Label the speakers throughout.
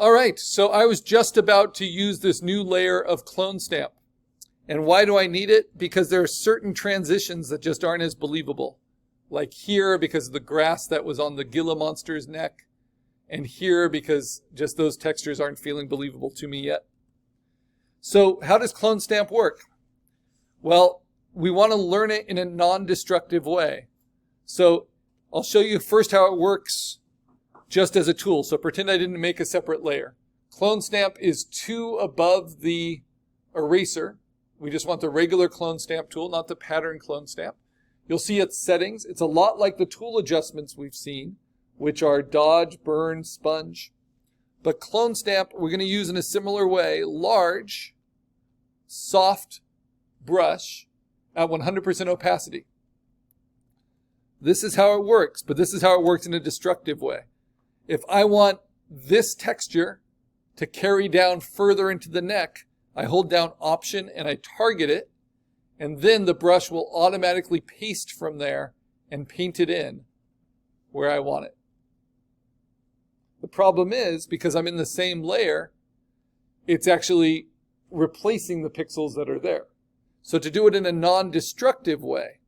Speaker 1: All right, so I was just about to use this new layer of clone stamp. And why do I need it? Because there are certain transitions that just aren't as believable. Like here because of the grass that was on the Gila monster's neck. And here because just those textures aren't feeling believable to me yet. So how does clone stamp work? Well, we want to learn it in a non-destructive way. So I'll show you first how it works just as a tool. So pretend I didn't make a separate layer. Clone stamp is 2 above the eraser. We just want the regular clone stamp tool, not the pattern clone stamp. You'll see its settings. It's a lot like the tool adjustments we've seen, which are dodge, burn, sponge. But clone stamp, we're going to use in a similar way. Large, soft brush at 100% opacity. This is how it works, but this is how it works in a destructive way. If I want this texture to carry down further into the neck, I hold down Option and I target it, and then the brush will automatically paste from there and paint it in where I want it. The problem is, because I'm in the same layer, it's actually replacing the pixels that are there. So to do it in a non-destructive way,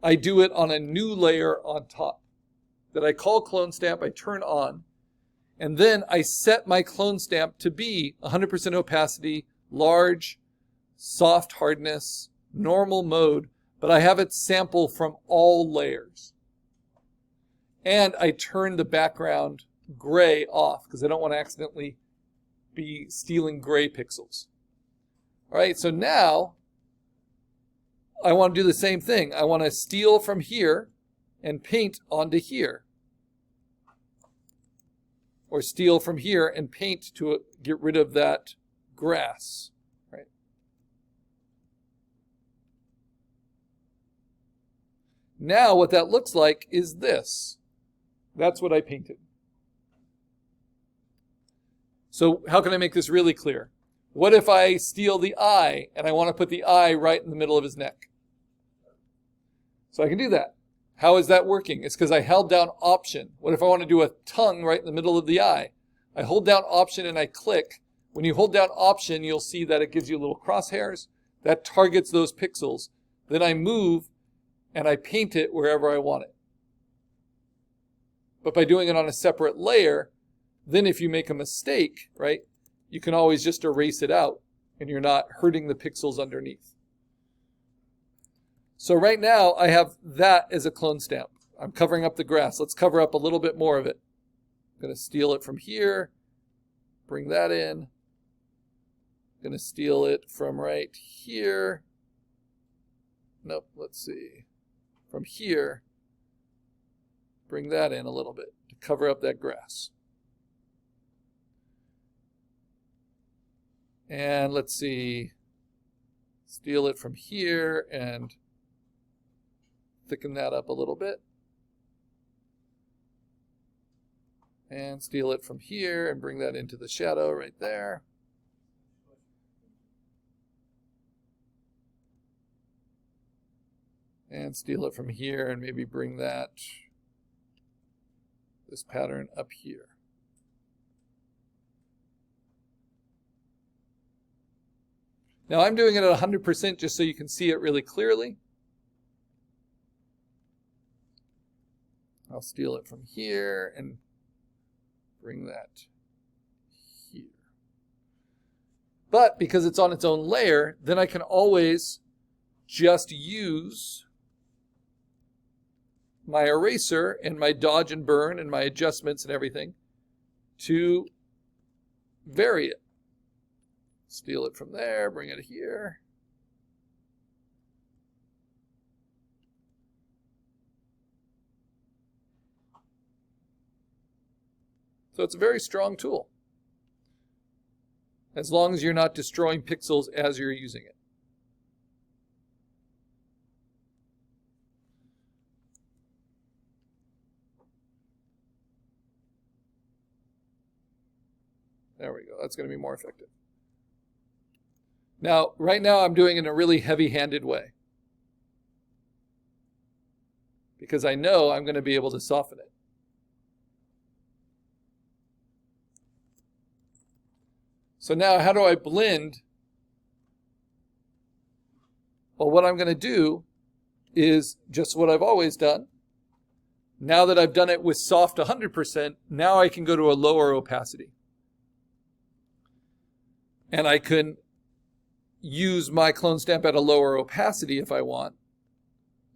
Speaker 1: I do it on a new layer on top that I call clone stamp. I turn on, and then I set my clone stamp to be 100% opacity, large, soft hardness, normal mode, but I have it sample from all layers. And I turn the background gray off because I don't want to accidentally be stealing gray pixels. All right, so now I want to do the same thing. I want to steal from here and paint onto here. Or steal from here and paint to get rid of that grass. Right? Now what that looks like is this. That's what I painted. So how can I make this really clear? What if I steal the eye and I want to put the eye right in the middle of his neck? So I can do that. How is that working? It's because I held down Option. What if I want to do a tongue right in the middle of the eye? I hold down Option and I click. When you hold down Option, you'll see that it gives you little crosshairs. That targets those pixels. Then I move and I paint it wherever I want it. But by doing it on a separate layer, then if you make a mistake, right, you can always just erase it out and you're not hurting the pixels underneath. So right now I have that as a clone stamp. I'm covering up the grass. Let's cover up a little bit more of it. I'm going to steal it from here, bring that in. I'm going to steal it from right here. Nope, let's see. From here, bring that in a little bit to cover up that grass. And let's see, steal it from here and thicken that up a little bit. And steal it from here and bring that into the shadow right there. And steal it from here and maybe bring this pattern up here. Now I'm doing it at 100% just so you can see it really clearly. I'll steal it from here and bring that here. But because it's on its own layer, then I can always just use my eraser and my dodge and burn and my adjustments and everything to vary it. Steal it from there, bring it here. So it's a very strong tool, as long as you're not destroying pixels as you're using it. There we go. That's going to be more effective. Now, right now I'm doing it in a really heavy-handed way because I know I'm going to be able to soften it. So now how do I blend? Well, what I'm going to do is just what I've always done. Now that I've done it with soft 100%, now I can go to a lower opacity. And I can use my clone stamp at a lower opacity if I want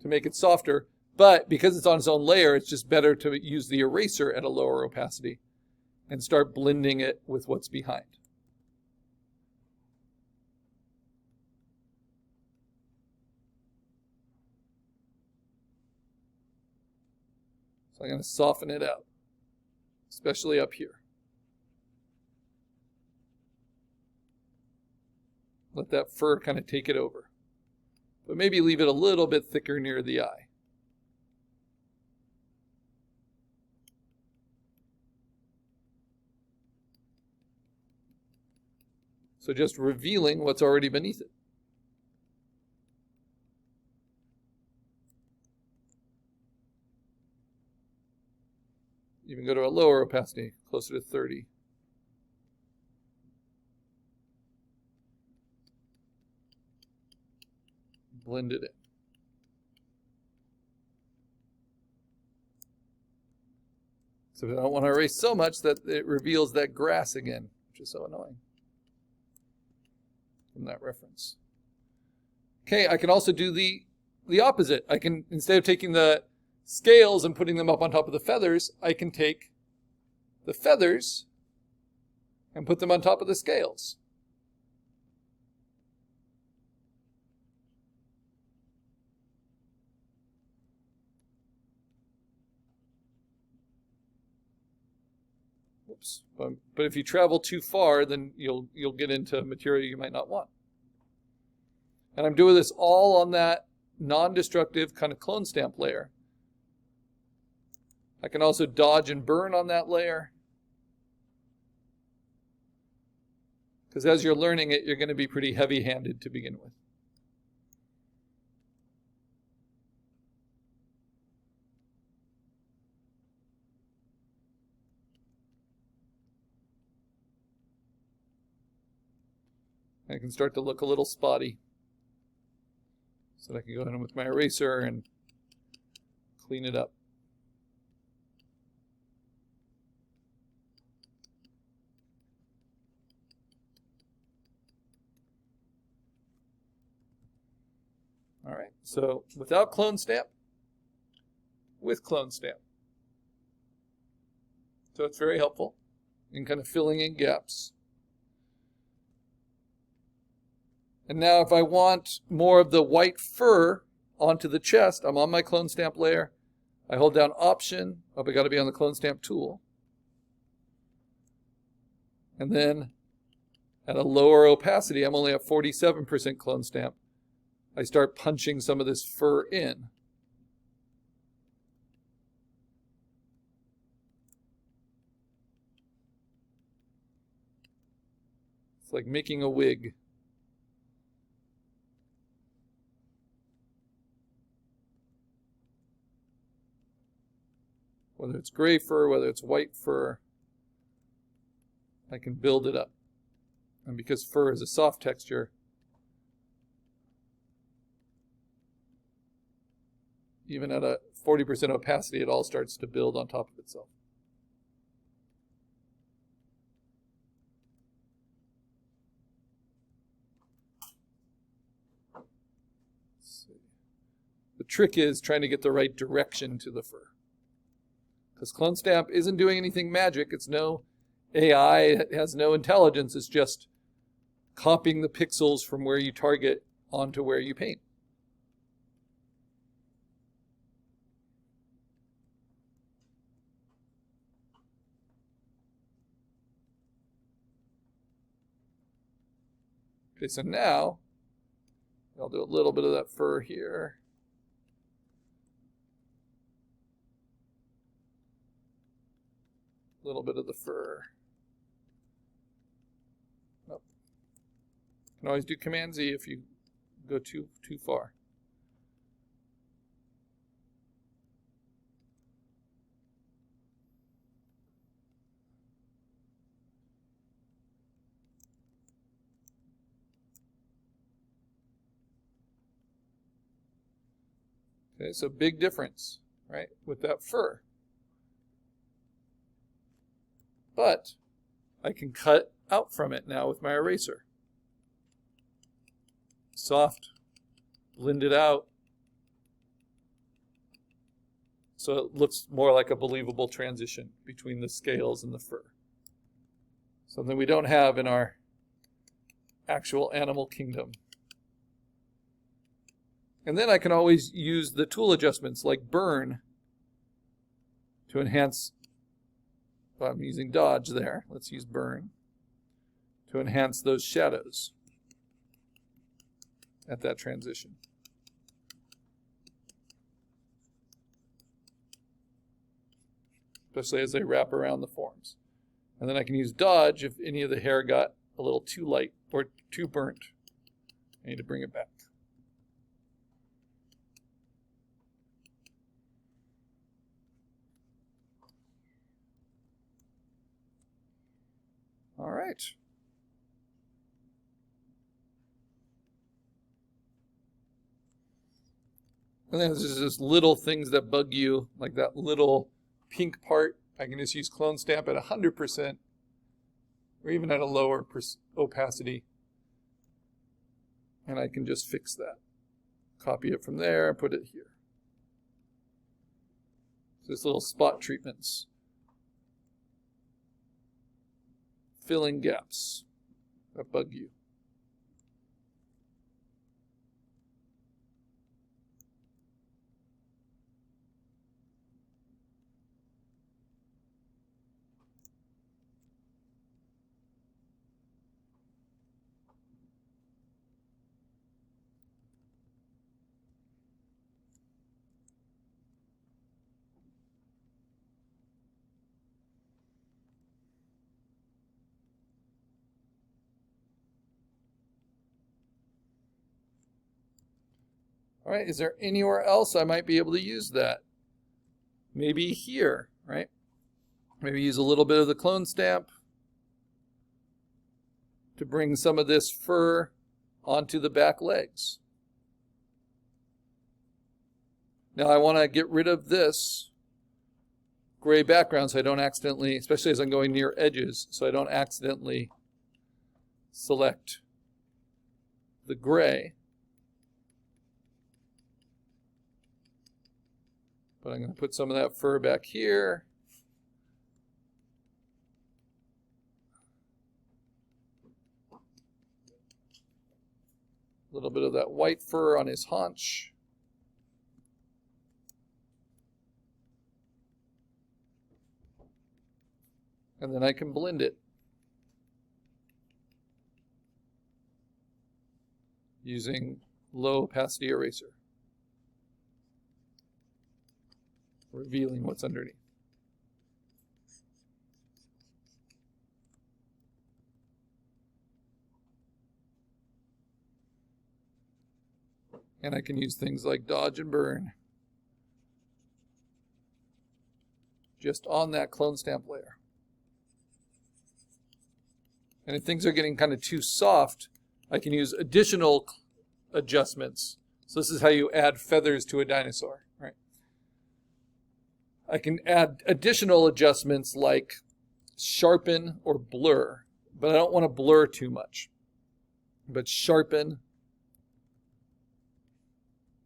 Speaker 1: to make it softer. But because it's on its own layer, it's just better to use the eraser at a lower opacity and start blending it with what's behind. So I'm going to soften it out, especially up here. Let that fur kind of take it over. But maybe leave it a little bit thicker near the eye. So just revealing what's already beneath it. Even go to a lower opacity, closer to 30. Blend it in. So I don't want to erase so much that it reveals that grass again, which is so annoying from that reference. Okay, I can also do the opposite. I can, instead of taking the scales and putting them up on top of the feathers, I can take the feathers and put them on top of the scales. Oops. But if you travel too far, then you'll get into material you might not want. And I'm doing this all on that non-destructive kind of clone stamp layer. I can also dodge and burn on that layer. Because as you're learning it, you're going to be pretty heavy-handed to begin with. I can start to look a little spotty. So that I can go in with my eraser and clean it up. All right, so without clone stamp, with clone stamp. So it's very helpful in kind of filling in gaps. And now if I want more of the white fur onto the chest, I'm on my clone stamp layer. I hold down Option. Oh, I got to be on the clone stamp tool. And then at a lower opacity, I'm only at 47% clone stamp. I start punching some of this fur in. It's like making a wig. Whether it's gray fur, whether it's white fur, I can build it up. And because fur is a soft texture, even at a 40% opacity, it all starts to build on top of itself. Let's see. The trick is trying to get the right direction to the fur. Because clone stamp isn't doing anything magic. It's no AI. It has no intelligence. It's just copying the pixels from where you target onto where you paint. Okay, so now I'll do a little bit of that fur here. A little bit of the fur. Nope. You can always do Command Z if you go too far. Okay, so big difference, right, with that fur. But I can cut out from it now with my eraser. Soft, blend it out, so it looks more like a believable transition between the scales and the fur. Something we don't have in our actual animal kingdom. And then I can always use the tool adjustments like burn to enhance. Well, I'm using dodge there. Let's use burn to enhance those shadows at that transition. Especially as they wrap around the forms. And then I can use dodge if any of the hair got a little too light or too burnt. I need to bring it back. All right. And then there's just little things that bug you, like that little pink part. I can just use clone stamp at 100% or even at a lower opacity. And I can just fix that. Copy it from there and put it here. So just little spot treatments. Filling gaps that bug you. All right, is there anywhere else I might be able to use that? Maybe here, right? Maybe use a little bit of the clone stamp to bring some of this fur onto the back legs. Now I want to get rid of this gray background so I don't accidentally, especially as I'm going near edges, so I don't accidentally select the gray. But I'm going to put some of that fur back here. A little bit of that white fur on his haunch. And then I can blend it using low opacity eraser, revealing what's underneath. And I can use things like dodge and burn just on that clone stamp layer. And if things are getting kind of too soft, I can use additional adjustments. So this is how you add feathers to a dinosaur, right? I can add additional adjustments like sharpen or blur, but I don't want to blur too much. But sharpen,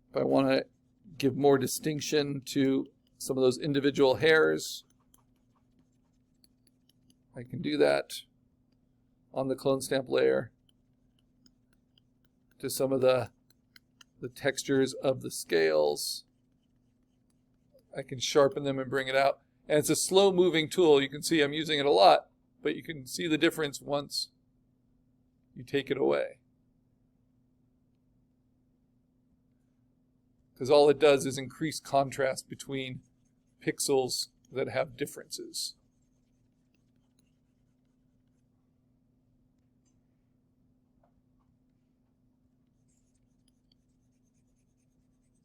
Speaker 1: if I want to give more distinction to some of those individual hairs, I can do that on the clone stamp layer to some of the textures of the scales. I can sharpen them and bring it out. And it's a slow moving tool. You can see I'm using it a lot, but you can see the difference once you take it away. Because all it does is increase contrast between pixels that have differences.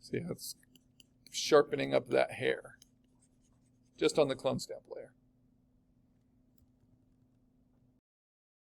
Speaker 1: See how it's sharpening up that hair just on the clone stamp layer.